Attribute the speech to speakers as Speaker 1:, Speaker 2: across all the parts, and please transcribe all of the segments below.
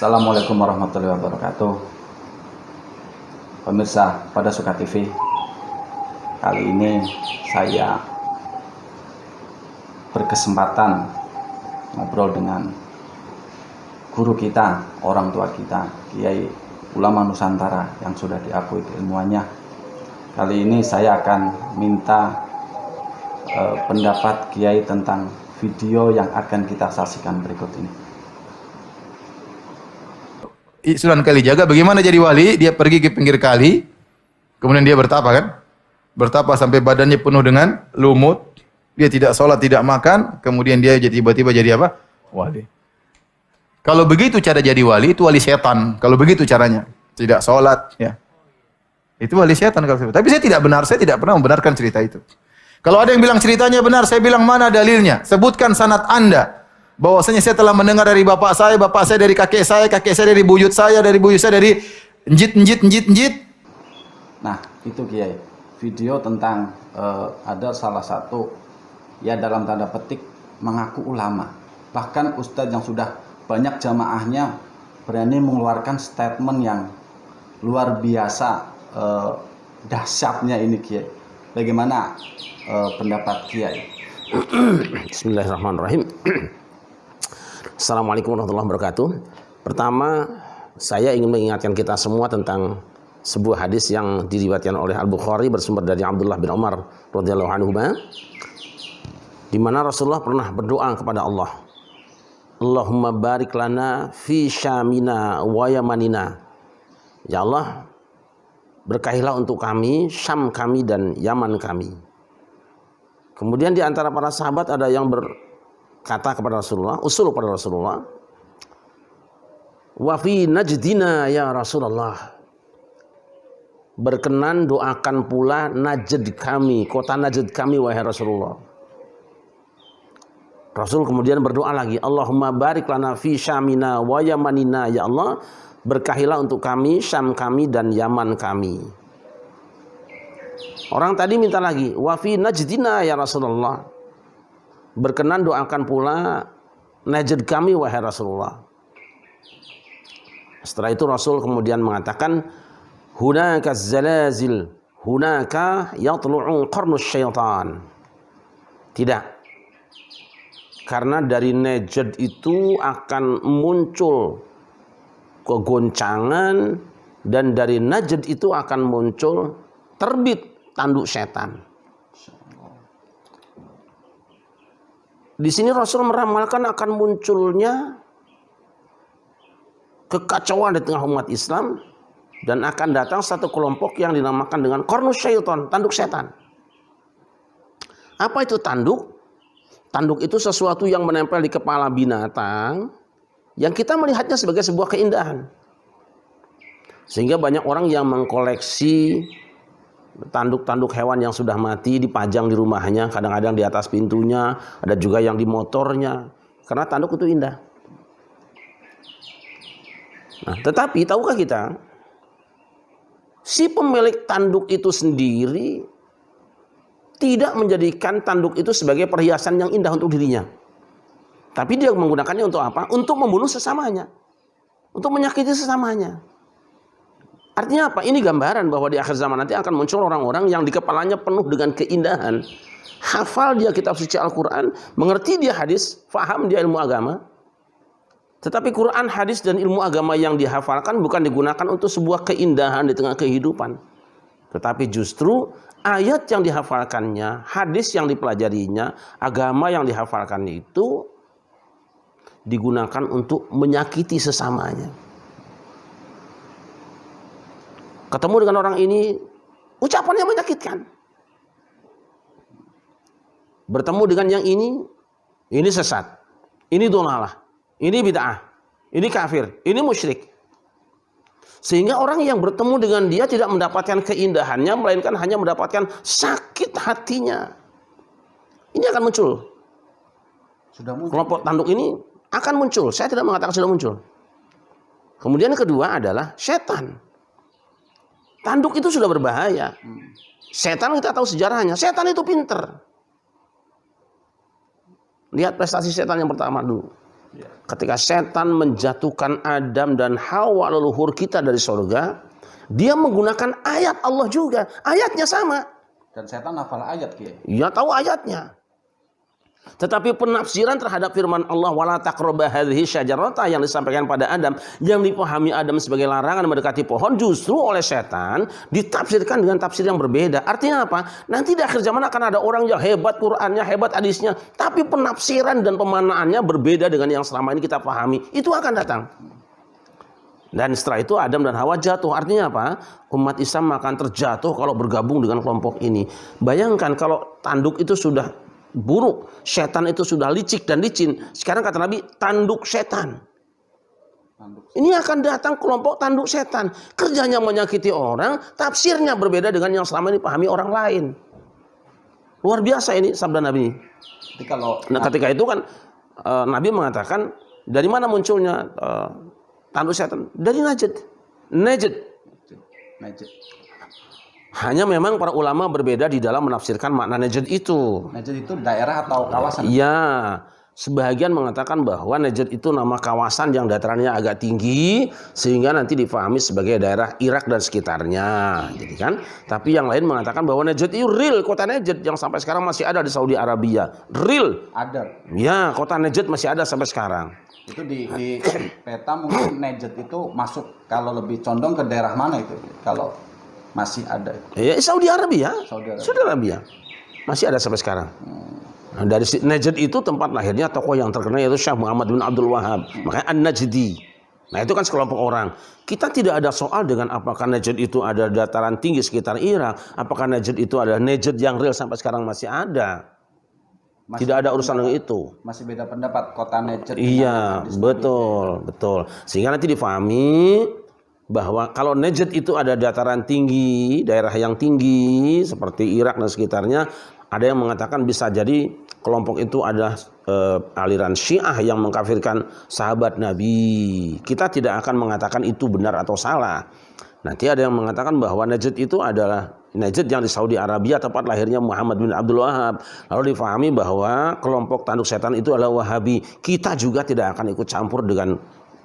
Speaker 1: Assalamualaikum warahmatullahi wabarakatuh. Pemirsa pada Suka TV, kali ini saya berkesempatan ngobrol dengan guru kita, orang tua kita, Kiai Ulama Nusantara yang sudah diakui keilmuannya. Kali ini saya akan minta pendapat Kiai tentang video yang akan kita saksikan berikut ini.
Speaker 2: Sunan Kalijaga bagaimana jadi wali? Dia pergi ke pinggir kali, kemudian dia bertapa kan? Bertapa sampai badannya penuh dengan lumut. Dia tidak sholat, tidak makan, kemudian dia tiba-tiba jadi apa? Wali. Kalau begitu cara jadi wali, itu wali setan. Kalau begitu caranya, tidak sholat, ya. Itu wali setan kalau. Tapi saya tidak benar, saya tidak pernah membenarkan cerita itu. Kalau ada yang bilang ceritanya benar, saya bilang mana dalilnya? Sebutkan sanad Anda. Bahwasanya saya telah mendengar dari bapak saya dari kakek saya dari buyut saya dari njit.
Speaker 1: Nah, itu Kiai. Video tentang ada salah satu ya dalam tanda petik mengaku ulama. Bahkan ustadz yang sudah banyak jamaahnya berani mengeluarkan statement yang luar biasa dahsyatnya ini Kiai. Bagaimana pendapat Kiai?
Speaker 3: Bismillahirrahmanirrahim. Assalamualaikum warahmatullahi wabarakatuh. Pertama, saya ingin mengingatkan kita semua tentang sebuah hadis yang diriwayatkan oleh Al-Bukhari bersumber dari Abdullah bin Umar radhiyallahu anhu, di mana Rasulullah pernah berdoa kepada Allah, Allahumma barik lana fi syamina wa yamanina. Ya Allah, berkahilah untuk kami Syam kami dan Yaman kami. Kemudian di antara para sahabat ada yang berkata kepada Rasulullah, usul kepada Rasulullah, wa fi najdina ya Rasulullah, berkenan doakan pula Najd kami, kota Najd kami wahai Rasulullah. Rasul kemudian berdoa lagi, Allahumma barik lana fi syamina wa yamanina, ya Allah, berkahilah untuk kami Syam kami dan Yaman kami. Orang tadi minta lagi, wa fi najdina ya Rasulullah, berkenan doakan pula Najd kami wahai Rasulullah. Setelah itu Rasul kemudian mengatakan, hunaka zalazil, hunaka yatlu'u qarnus syaitan. Tidak. Karena dari Najd itu akan muncul kegoncangan, dan dari Najd itu akan muncul terbit tanduk setan. Di sini Rasul meramalkan akan munculnya kekacauan di tengah umat Islam, dan akan datang satu kelompok yang dinamakan dengan qarnus syaitan, tanduk setan. Apa itu tanduk? Tanduk itu sesuatu yang menempel di kepala binatang yang kita melihatnya sebagai sebuah keindahan. Sehingga banyak orang yang mengkoleksi tanduk-tanduk hewan yang sudah mati, dipajang di rumahnya, kadang-kadang di atas pintunya, ada juga yang di motornya, karena tanduk itu indah. Nah, tetapi tahukah kita, si pemilik tanduk itu sendiri tidak menjadikan tanduk itu sebagai perhiasan yang indah untuk dirinya, tapi dia menggunakannya untuk apa? Untuk membunuh sesamanya, untuk menyakiti sesamanya. Artinya apa? Ini gambaran bahwa di akhir zaman nanti akan muncul orang-orang yang di kepalanya penuh dengan keindahan. Hafal dia kitab suci Al-Quran, mengerti dia hadis, faham dia ilmu agama. Tetapi Quran, hadis, dan ilmu agama yang dihafalkan bukan digunakan untuk sebuah keindahan di tengah kehidupan. Tetapi justru ayat yang dihafalkannya, hadis yang dipelajarinya, agama yang dihafalkannya itu digunakan untuk menyakiti sesamanya. Ketemu dengan orang ini, ucapannya menyakitkan. Bertemu dengan yang ini sesat, ini dolalah, ini bid'ah, ini kafir, ini musyrik. Sehingga orang yang bertemu dengan dia tidak mendapatkan keindahannya, melainkan hanya mendapatkan sakit hatinya. Ini akan muncul. Kelompok tanduk ini akan muncul. Saya tidak mengatakan sudah muncul. Kemudian yang kedua adalah setan. Tanduk itu sudah berbahaya. Setan kita tahu sejarahnya. Setan itu pinter. Lihat prestasi setan yang pertama dulu. Ketika setan menjatuhkan Adam dan Hawa leluhur kita dari surga, dia menggunakan ayat Allah juga. Ayatnya sama.
Speaker 1: Dan setan hafal ayat, Kiai.
Speaker 3: Ya tahu ayatnya. Tetapi penafsiran terhadap firman Allah wala taqraba hadhihi syajarata yang disampaikan pada Adam, yang dipahami Adam sebagai larangan mendekati pohon, justru oleh setan ditafsirkan dengan tafsir yang berbeda. Artinya apa? Nanti di akhir zaman akan ada orang yang hebat Qur'annya, hebat hadisnya, tapi penafsiran dan pemaknaannya berbeda dengan yang selama ini kita pahami. Itu akan datang. Dan setelah itu Adam dan Hawa jatuh. Artinya apa? Umat Islam akan terjatuh kalau bergabung dengan kelompok ini. Bayangkan kalau tanduk itu sudah buruk, setan itu sudah licik dan licin. Sekarang kata Nabi, tanduk setan. Ini akan datang kelompok tanduk setan. Kerjanya menyakiti orang, tafsirnya berbeda dengan yang selama ini pahami orang lain. Luar biasa ini sabda Nabi. Nah, ketika itu kan Nabi mengatakan, dari mana munculnya tanduk setan? Dari Najd. Najd. Hanya memang para ulama berbeda di dalam menafsirkan makna Najd itu.
Speaker 1: Najd itu daerah atau kawasan?
Speaker 3: Iya, sebagian mengatakan bahwa Najd itu nama kawasan yang datarannya agak tinggi sehingga nanti difahami sebagai daerah Irak dan sekitarnya, jadi kan. Tapi yang lain mengatakan bahwa Najd itu real, kota Najd yang sampai sekarang masih ada di Saudi Arabia. Real.
Speaker 1: Ada.
Speaker 3: Ya, kota Najd masih ada sampai sekarang.
Speaker 1: Itu di peta mungkin Najd itu masuk kalau lebih condong ke daerah mana itu? Kalau masih ada.
Speaker 3: Ya, Saudi Arabia. Saudi Arabia. Masih ada sampai sekarang. Nah, dari Najd itu tempat lahirnya tokoh yang terkenal yaitu Syekh Muhammad bin Abdul Wahab. Makanya An-Najdi. Nah, itu kan sekelompok orang. Kita tidak ada soal dengan apakah Najd itu ada dataran tinggi sekitar Irak, apakah Najd itu adalah Najd yang real sampai sekarang masih ada. Tidak ada urusan dengan itu.
Speaker 1: Masih beda pendapat kota Najd.
Speaker 3: Iya, betul. Sehingga nanti difahami bahwa kalau Najd itu ada dataran tinggi, daerah yang tinggi seperti Irak dan sekitarnya, ada yang mengatakan bisa jadi kelompok itu adalah aliran Syiah yang mengkafirkan sahabat Nabi. Kita tidak akan mengatakan itu benar atau salah. Nanti ada yang mengatakan bahwa Najd itu adalah Najd yang di Saudi Arabia, tempat lahirnya Muhammad bin Abdul Wahab. Lalu difahami bahwa kelompok tanduk setan itu adalah Wahabi. Kita juga tidak akan ikut campur dengan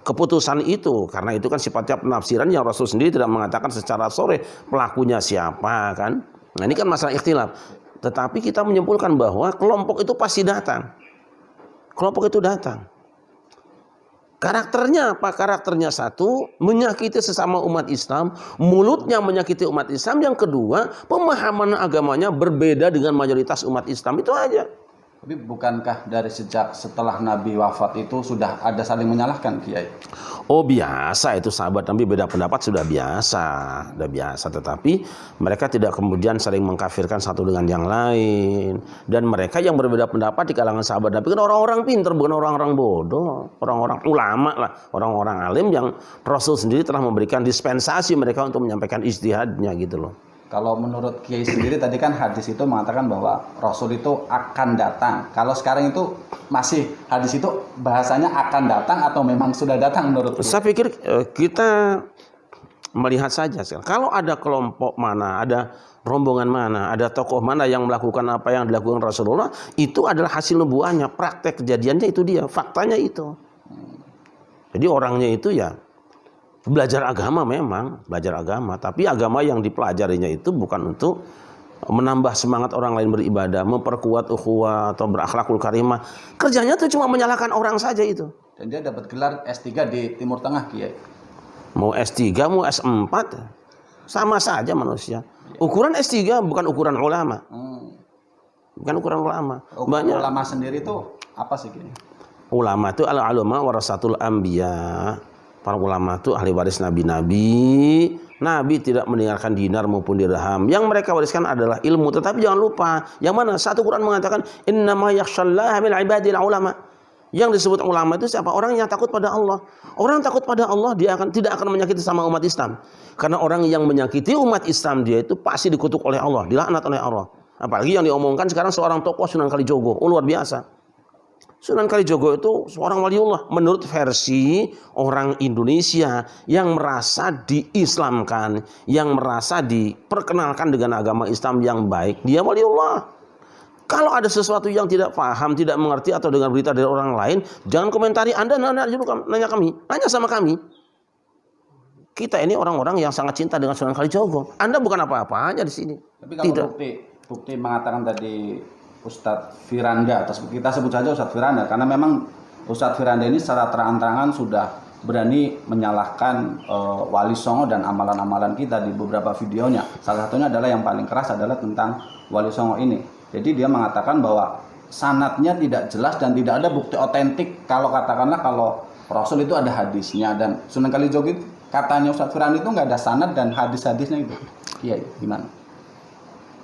Speaker 3: keputusan itu, karena itu kan sifatnya penafsiran yang Rasul sendiri tidak mengatakan secara sore pelakunya siapa kan. Nah, ini kan masalah ikhtilaf. Tetapi kita menyimpulkan bahwa kelompok itu pasti datang. Kelompok itu datang. Karakternya apa? Karakternya satu, menyakiti sesama umat Islam, mulutnya menyakiti umat Islam. Yang kedua, pemahaman agamanya berbeda dengan mayoritas umat Islam. Itu aja.
Speaker 1: Tapi bukankah dari sejak setelah Nabi wafat itu sudah ada saling menyalahkan, Kiai?
Speaker 3: Oh, biasa itu, sahabat Nabi beda pendapat sudah biasa. Tetapi mereka tidak kemudian saling mengkafirkan satu dengan yang lain. Dan mereka yang berbeda pendapat di kalangan sahabat Nabi kan orang-orang pintar, bukan orang-orang bodoh, orang-orang ulama lah, orang-orang alim yang Rasul sendiri telah memberikan dispensasi mereka untuk menyampaikan ijtihadnya gitu loh.
Speaker 1: Kalau menurut Kiai sendiri tadi kan hadis itu mengatakan bahwa Rasul itu akan datang. Kalau sekarang itu masih hadis itu bahasanya akan datang atau memang sudah datang menurut Kiai?
Speaker 3: Saya pikir kita melihat saja sekarang. Kalau ada kelompok mana, ada rombongan mana, ada tokoh mana yang melakukan apa yang dilakukan Rasulullah, itu adalah hasil nubuahnya, praktek kejadiannya itu dia, faktanya itu. Jadi orangnya itu ya belajar agama, memang belajar agama, tapi agama yang dipelajarinya itu bukan untuk menambah semangat orang lain beribadah, memperkuat ukhuwah atau berakhlakul karimah. Kerjanya itu cuma menyalahkan orang saja itu.
Speaker 1: Dan dia dapat gelar S3 di Timur Tengah, Kiai.
Speaker 3: Mau S3, mau S4, sama saja manusia. Ukuran S3 bukan ukuran ulama. Bukan ukuran ulama.
Speaker 1: Banyak ulama sendiri itu apa sih, Kiai? Ulama
Speaker 3: itu al-ulama warasatul anbiya. Para ulama itu ahli waris nabi-nabi. Nabi tidak meninggalkan dinar maupun dirham. Yang mereka wariskan adalah ilmu. Tetapi jangan lupa, yang mana satu Quran mengatakan innama yakhshallaha min ibadil ulama. Yang disebut ulama itu siapa? Orang yang takut pada Allah. Orang takut pada Allah dia tidak akan menyakiti sama umat Islam. Karena orang yang menyakiti umat Islam dia itu pasti dikutuk oleh Allah, dilaknat oleh Allah. Apalagi yang diomongkan sekarang seorang tokoh Sunan Kalijogo. Oh, luar biasa. Sunan Kalijogo itu seorang waliullah menurut versi orang Indonesia yang merasa diislamkan, yang merasa diperkenalkan dengan agama Islam yang baik. Dia waliullah. Kalau ada sesuatu yang tidak paham, tidak mengerti atau dengar berita dari orang lain, jangan komentari. Anda nanya kami, nanya sama kami. Kita ini orang-orang yang sangat cinta dengan Sunan Kalijogo. Anda bukan apa-apanya di sini.
Speaker 1: Tapi kalau bukti mengatakan tadi Ustadz Firanda, atau kita sebut saja Ustadz Firanda, karena memang Ustadz Firanda ini secara terang-terangan sudah berani menyalahkan Wali Songo dan amalan-amalan kita di beberapa videonya. Salah satunya adalah yang paling keras adalah tentang Wali Songo ini. Jadi dia mengatakan bahwa sanadnya tidak jelas dan tidak ada bukti otentik kalau katakanlah kalau Rasul itu ada hadisnya, dan Sunan Kalijogo itu katanya Ustadz Firanda itu nggak ada sanad dan hadis-hadisnya itu. Iya, gimana?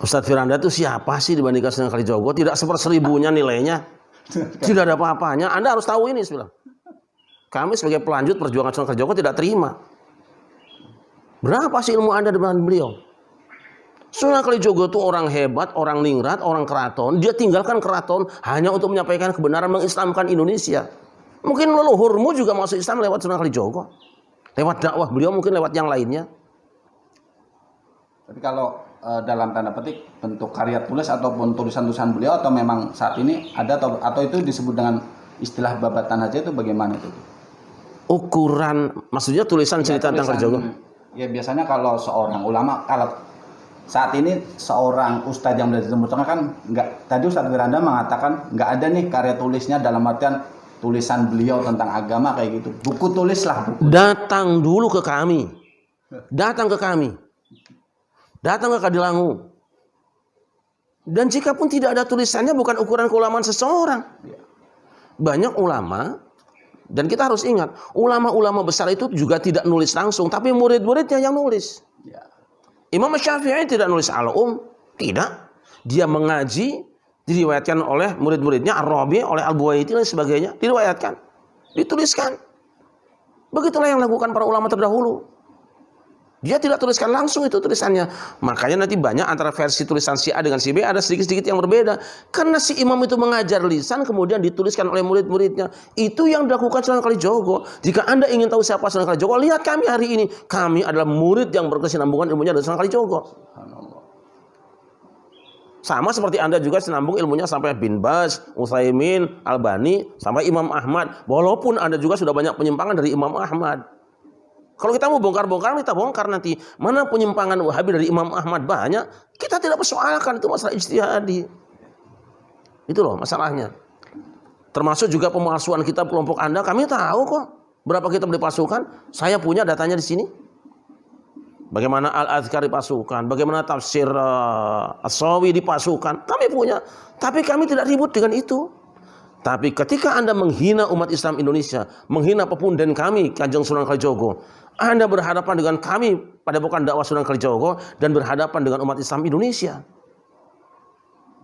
Speaker 3: Ustadz Firanda itu siapa sih dibandingkan Sunan Kalijogo? Tidak seperseribunya nilainya. Tidak ada apa-apanya. Anda harus tahu ini sebenarnya. Kami sebagai pelanjut perjuangan Sunan Kalijogo tidak terima. Berapa sih ilmu Anda dengan beliau? Sunan Kalijogo itu orang hebat, orang ningrat, orang keraton. Dia tinggalkan keraton hanya untuk menyampaikan kebenaran, mengislamkan Indonesia. Mungkin leluhurmu juga masuk Islam lewat Sunan Kalijogo. Lewat dakwah beliau, mungkin lewat yang lainnya.
Speaker 1: Tapi kalau dalam tanda petik bentuk karya tulis ataupun tulisan-tulisan beliau, atau memang saat ini ada atau itu disebut dengan istilah babatan aja, itu bagaimana itu?
Speaker 3: Ukuran, maksudnya tulisan cerita tentang Kalijogo?
Speaker 1: Ya biasanya kalau seorang ulama, kalau saat ini seorang ustadz yang belajar Timur kan nggak, tadi Ustadz Firanda mengatakan nggak ada nih karya tulisnya dalam artian tulisan beliau tentang agama kayak gitu. Buku tulis lah. Buku.
Speaker 3: Datang dulu ke kami. Datang ke kami. Datang ke Kadilangu. Dan jika pun tidak ada tulisannya, bukan ukuran keulamaan seseorang. Banyak ulama, dan kita harus ingat, ulama-ulama besar itu juga tidak nulis langsung, tapi murid-muridnya yang nulis. Imam Syafi'i tidak nulis al-um, tidak. Dia mengaji, diriwayatkan oleh murid-muridnya, Ar-Rabi, oleh Al-Buwaiti dan sebagainya, diriwayatkan, dituliskan. Begitulah yang dilakukan para ulama terdahulu. Dia tidak tuliskan langsung itu tulisannya. Makanya nanti banyak antara versi tulisan si A dengan si B ada sedikit-sedikit yang berbeda. Karena si imam itu mengajar lisan kemudian dituliskan oleh murid-muridnya. Itu yang dilakukan Sunan Kalijogo. Jika Anda ingin tahu siapa Sunan Kalijogo, lihat kami hari ini. Kami adalah murid yang berkesinambungan ilmunya dari Sunan Kalijogo. Sama seperti Anda juga sinambung ilmunya sampai Bin Baz, Utsaimin, Albani, sampai Imam Ahmad. Walaupun Anda juga sudah banyak penyimpangan dari Imam Ahmad. Kalau kita mau bongkar-bongkar, kita bongkar nanti. Mana penyimpangan Wahabi dari Imam Ahmad banyak, kita tidak persoalkan, itu masalah ijtihadi. Itu loh masalahnya. Termasuk juga pemalsuan kitab kelompok Anda, kami tahu kok berapa kitab dipalsukan. Saya punya datanya di sini. Bagaimana Al-Adhkar dipalsukan, bagaimana tafsir As-Sawi dipalsukan, kami punya. Tapi kami tidak ribut dengan itu. Tapi ketika Anda menghina umat Islam Indonesia, menghina pepunden kami, Kanjeng Sunan Kalijogo, Anda berhadapan dengan kami pada bukan dakwah Sunan Kalijogo dan berhadapan dengan umat Islam Indonesia.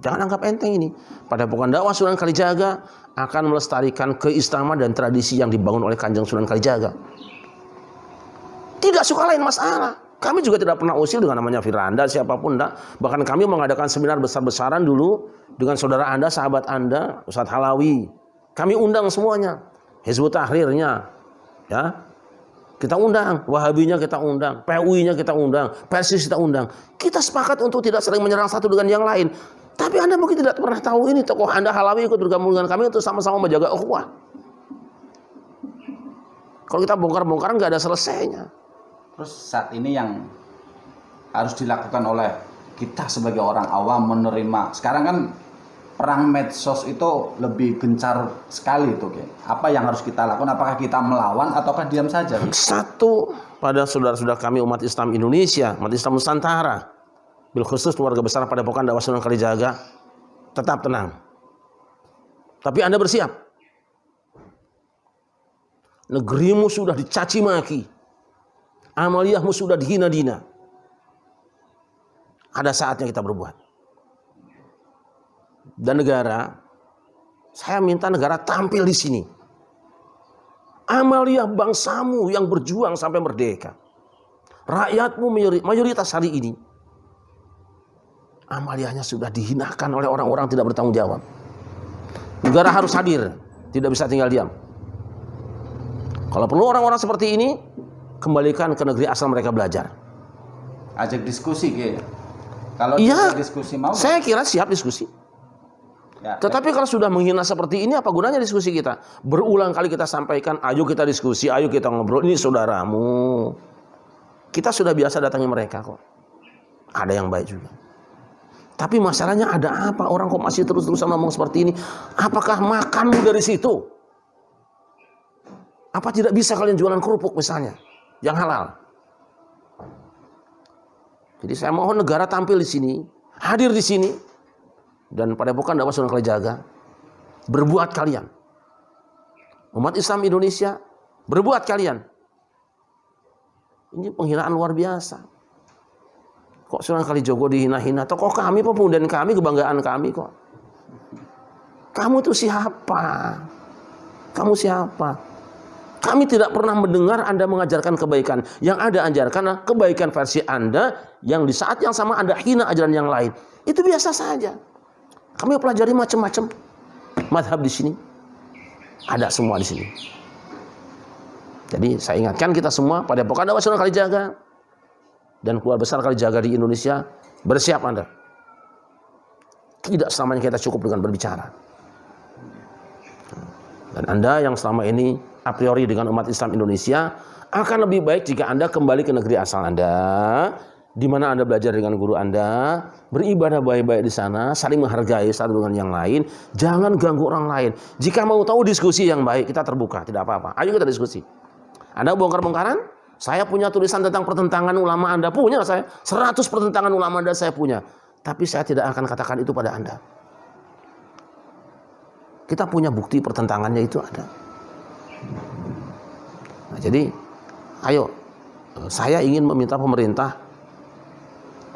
Speaker 3: Jangan anggap enteng ini. Pada bukan dakwah Sunan Kalijaga akan melestarikan keislaman dan tradisi yang dibangun oleh Kanjeng Sunan Kalijaga. Tidak suka lain masalah. Kami juga tidak pernah usil dengan namanya Firanda, siapapun enggak. Bahkan kami mengadakan seminar besar-besaran dulu dengan saudara Anda, sahabat Anda, Ustadz Halawi. Kami undang semuanya. Hizbut Tahrirnya, ya. Kita undang, Wahabinya kita undang, PUI-nya kita undang, Persis kita undang. Kita sepakat untuk tidak saling menyerang satu dengan yang lain. Tapi Anda mungkin tidak pernah tahu ini, tokoh Anda Halawi ikut bergabung dengan kami untuk sama-sama menjaga ukhuwah. Kalau kita bongkar-bongkar nggak ada selesainya.
Speaker 1: Terus saat ini yang harus dilakukan oleh kita sebagai orang awam menerima, sekarang kan perang medsos itu lebih gencar sekali itu. Apa yang harus kita lakukan? Apakah kita melawan ataukah diam saja?
Speaker 3: Satu, pada saudara-saudara kami umat Islam Indonesia, umat Islam Nusantara, bil khusus keluarga besar pada Padepokan Dakwah Sunan Kalijaga, tetap tenang. Tapi Anda bersiap. Negerimu sudah dicaci maki. Amaliyahmu sudah dihina-dina. Ada saatnya kita berbuat. Dan negara, saya minta negara tampil di sini. Amaliyah bangsamu yang berjuang sampai merdeka. Rakyatmu mayoritas hari ini. Amaliyahnya sudah dihinakan oleh orang-orang tidak bertanggung jawab. Negara harus hadir, tidak bisa tinggal diam. Kalau perlu orang-orang seperti ini, kembalikan ke negeri asal mereka belajar.
Speaker 1: Ajak diskusi, Ki. Kalau
Speaker 3: iya,
Speaker 1: diskusi mau,
Speaker 3: saya kira siap diskusi.
Speaker 1: Ya,
Speaker 3: Tetapi kalau sudah menghina seperti ini, apa gunanya diskusi kita? Berulang kali kita sampaikan, ayo kita diskusi, ayo kita ngobrol. Ini saudaramu. Kita sudah biasa datangi mereka kok. Ada yang baik juga. Tapi masalahnya ada apa? Orang kok masih terus-terusan ngomong seperti ini? Apakah makanmu dari situ? Apa tidak bisa kalian jualan kerupuk misalnya? Yang halal. Jadi saya mohon negara tampil di sini, hadir di sini. Dan Padepokan Dakwah Sunan Kalijaga berbuat kalian. Umat Islam Indonesia berbuat kalian. Ini penghinaan luar biasa. Kok Sunan Kalijogo dihina-hina? Tokoh kami, pemuda kami, kebanggaan kami kok. Kamu itu siapa? Kamu siapa? Kami tidak pernah mendengar Anda mengajarkan kebaikan. Yang ada ajarkan kebaikan versi Anda, yang di saat yang sama Anda hina ajaran yang lain. Itu biasa saja. Kami pelajari macam-macam mazhab di sini. Ada semua di sini. Jadi saya ingatkan kita semua, Padepokan Dakwah Sunan Kalijaga dan keluarga besar Kalijaga di Indonesia, bersiap Anda. Tidak selamanya kita cukup dengan berbicara. Dan Anda yang selama ini a priori dengan umat Islam Indonesia, akan lebih baik jika Anda kembali ke negeri asal Anda, di mana Anda belajar dengan guru Anda, beribadah baik-baik di sana, saling menghargai satu dengan yang lain, jangan ganggu orang lain. Jika mau tahu diskusi yang baik, kita terbuka, tidak apa-apa. Ayo kita diskusi. Anda bongkar-bongkaran, saya punya tulisan tentang pertentangan ulama, Anda punya, saya 100 pertentangan ulama Anda saya punya. Tapi saya tidak akan katakan itu pada Anda. Kita punya bukti pertentangannya itu ada. Nah, jadi, ayo, saya ingin meminta pemerintah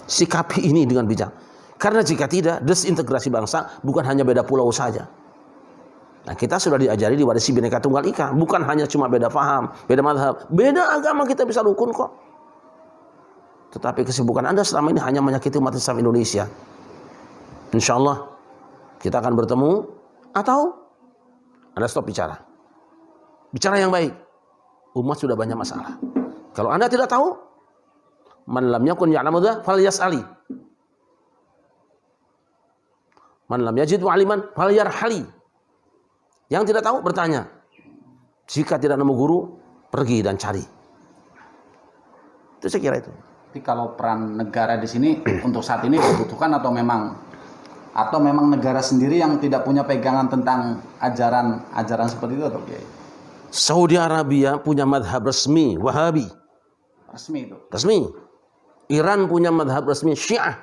Speaker 3: sikapi ini dengan bijak. Karena jika tidak, desintegrasi bangsa bukan hanya beda pulau saja. Nah, kita sudah diajari di Warisi Bhinneka Tunggal Ika, bukan hanya cuma beda paham, beda mazhab, beda agama kita bisa rukun kok. Tetapi kesibukan Anda selama ini hanya menyakiti umat Islam Indonesia. Insya Allah kita akan bertemu, atau Anda stop bicara. Bicara yang baik. Umat sudah banyak masalah. Kalau Anda tidak tahu, man lam yakun ya'lamu dzaa falyas'ali. Man lam yajid aliman falyarhali. Yang tidak tahu bertanya. Jika tidak nemu guru, pergi dan cari. Itu saya kira itu.
Speaker 1: Tapi kalau peran negara di sini untuk saat ini dibutuhkan atau memang negara sendiri yang tidak punya pegangan tentang ajaran seperti itu atau Kiai?
Speaker 3: Saudi Arabia punya madhab resmi Wahabi.
Speaker 1: Resmi itu.
Speaker 3: Resmi. Iran punya madhab resmi Syiah.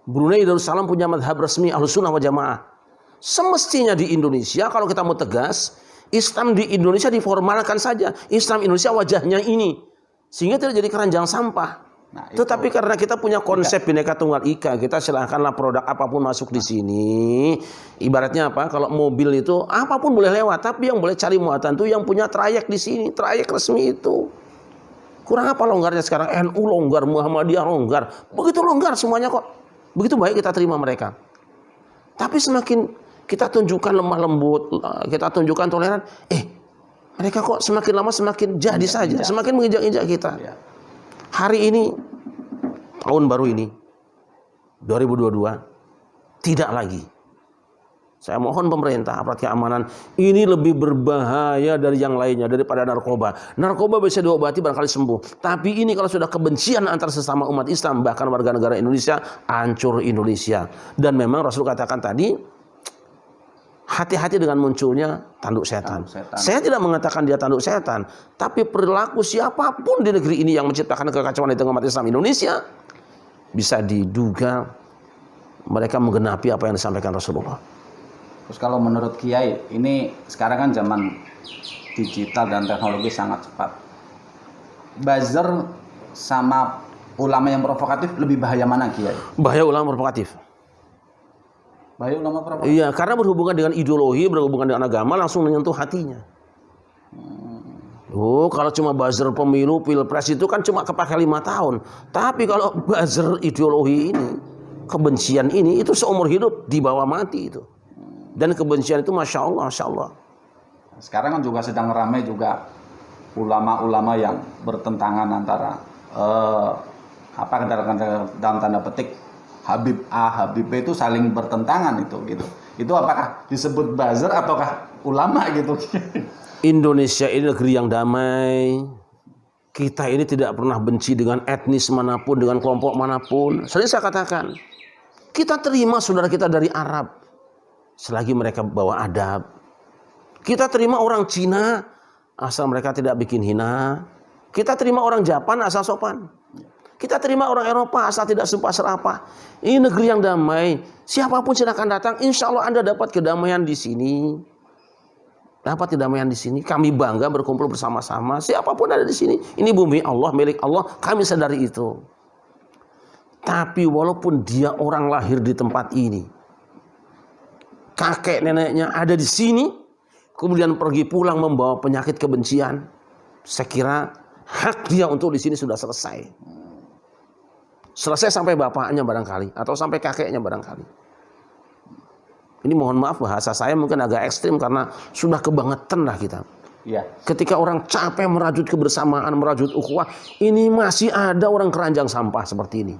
Speaker 3: Brunei Darussalam punya madhab resmi Ahlussunnah wal Jamaah. Semestinya di Indonesia, kalau kita mau tegas, Islam di Indonesia diformalkan saja. Islam Indonesia wajahnya ini. Sehingga tidak jadi keranjang sampah. Nah, tetapi karena kita punya konsep Bhinneka Tunggal Ika, kita silahkanlah produk apapun masuk di sini. Ibaratnya apa? Kalau mobil itu apapun boleh lewat, tapi yang boleh cari muatan itu yang punya trayek di sini, trayek resmi itu. Kurang apa longgarnya sekarang? NU longgar, Muhammadiyah longgar. Begitu longgar semuanya kok. Begitu baik kita terima mereka. Tapi semakin kita tunjukkan lemah lembut, kita tunjukkan toleran, mereka kok semakin lama semakin jadi saja, semakin menginjak-injak kita. Hari ini, tahun baru ini, 2022, tidak lagi. Saya mohon pemerintah, aparat keamanan, ini lebih berbahaya dari yang lainnya, daripada narkoba. Narkoba bisa diobati barangkali sembuh. Tapi ini kalau sudah kebencian antar sesama umat Islam, bahkan warga negara Indonesia, hancur Indonesia. Dan memang Rasul katakan tadi, hati-hati dengan munculnya tanduk setan. Saya tidak mengatakan dia tanduk setan, tapi perilaku siapapun di negeri ini yang menciptakan kekacauan di tengah umat Islam Indonesia, bisa diduga mereka menggenapi apa yang disampaikan Rasulullah.
Speaker 1: Terus kalau menurut Kiai, ini sekarang kan zaman digital dan teknologi sangat cepat. Buzzer sama ulama yang provokatif lebih bahaya mana Kiai?
Speaker 3: Bahaya ulama provokatif.
Speaker 1: Bahaya ulama provokatif?
Speaker 3: Iya, karena berhubungan dengan ideologi, berhubungan dengan agama, langsung menyentuh hatinya. Kalau cuma buzzer pemilu, pilpres itu kan cuma kepake 5 tahun. Tapi kalau buzzer ideologi ini, kebencian ini, itu seumur hidup dibawa mati itu. Dan kebencian itu Masya Allah, Masya Allah.
Speaker 1: Sekarang kan juga sedang ramai juga ulama-ulama yang bertentangan antara dalam tanda petik Habib A, Habib B itu saling bertentangan itu gitu. Itu apakah disebut buzzer ataukah ulama gitu?
Speaker 3: Indonesia ini negeri yang damai. Kita ini tidak pernah benci dengan etnis manapun, dengan kelompok manapun. Sering saya katakan, kita terima saudara kita dari Arab selagi mereka bawa adab. Kita terima orang Cina asal mereka tidak bikin hina. Kita terima orang Jepang asal sopan. Kita terima orang Eropa asal tidak sumpah serapah. Ini negeri yang damai. Siapapun silakan datang. Insya Allah Anda dapat kedamaian di sini. Dapat kedamaian di sini. Kami bangga berkumpul bersama-sama. Siapapun ada di sini. Ini bumi Allah, milik Allah. Kami sadari itu. Tapi walaupun dia orang lahir di tempat ini, kakek neneknya ada di sini, kemudian pergi pulang membawa penyakit kebencian, saya kira hak dia untuk di sini sudah selesai. Selesai sampai bapaknya barangkali atau sampai kakeknya barangkali. Ini mohon maaf bahasa saya mungkin agak ekstrim karena sudah kebangetan lah kita.
Speaker 1: Iya.
Speaker 3: Ketika orang capek merajut kebersamaan, merajut ukhuwah, ini masih ada orang keranjang sampah seperti ini.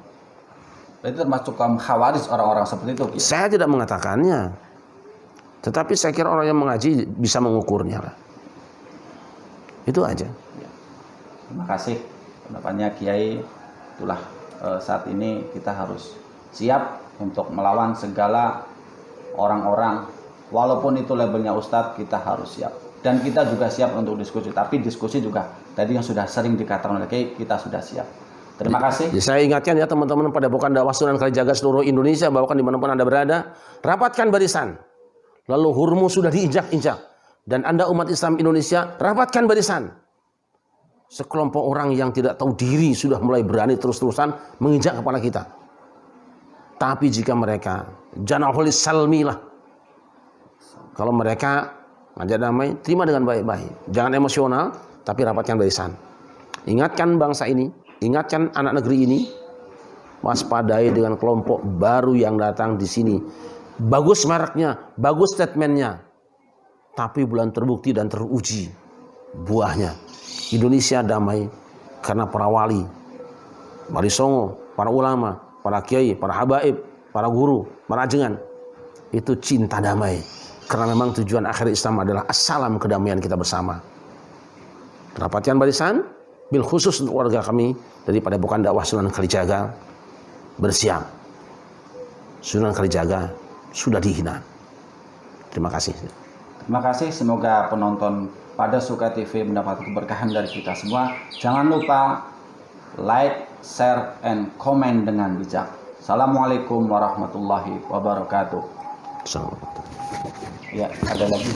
Speaker 1: Itu termasuk kaum khawarij orang-orang seperti itu. Kiai.
Speaker 3: Saya tidak mengatakannya. Tetapi saya kira orang yang mengaji bisa mengukurnya lah. Itu aja.
Speaker 1: Terima kasih pendapatnya Kiai. Itulah saat ini kita harus siap untuk melawan segala orang-orang, walaupun itu labelnya Ustadz, kita harus siap. Dan kita juga siap untuk diskusi. Tapi diskusi juga tadi yang sudah sering dikatakan oleh Kiai, kita sudah siap. Terima kasih.
Speaker 3: Saya ingatkan ya teman-teman pada Padepokan Dakwah Sunan Kalijaga seluruh Indonesia, bahkan dimanapun Anda berada, rapatkan barisan. Lalu hurmu sudah diinjak-injak. Dan Anda umat Islam Indonesia, rapatkan barisan. Sekelompok orang yang tidak tahu diri sudah mulai berani terus-terusan menginjak kepala kita. Tapi jika mereka janahul salmi lah. Kalau mereka ngajak damai, terima dengan baik-baik. Jangan emosional, tapi rapatkan barisan. Ingatkan bangsa ini, ingatkan anak negeri ini, waspadai dengan kelompok baru yang datang di sini. Bagus mereknya, bagus statementnya, tapi belum terbukti dan teruji buahnya. Indonesia damai karena para wali, wali songo, para ulama, para kiai, para habaib, para guru, para ajengan. Itu cinta damai. Karena memang tujuan akhir Islam adalah assalam kedamaian kita bersama. Rapatkan barisan, bil khusus untuk warga kami dari Padepokan Dakwah Sunan Kalijaga. Bersiap. Sunan Kalijaga sudah dihina. Terima kasih.
Speaker 1: Terima kasih. Semoga penonton Pada Suka TV mendapat keberkahan dari kita semua. Jangan lupa like, share, and komen dengan bijak. Assalamualaikum warahmatullahi wabarakatuh.
Speaker 3: Assalamualaikum.
Speaker 1: Ya, ada lagi.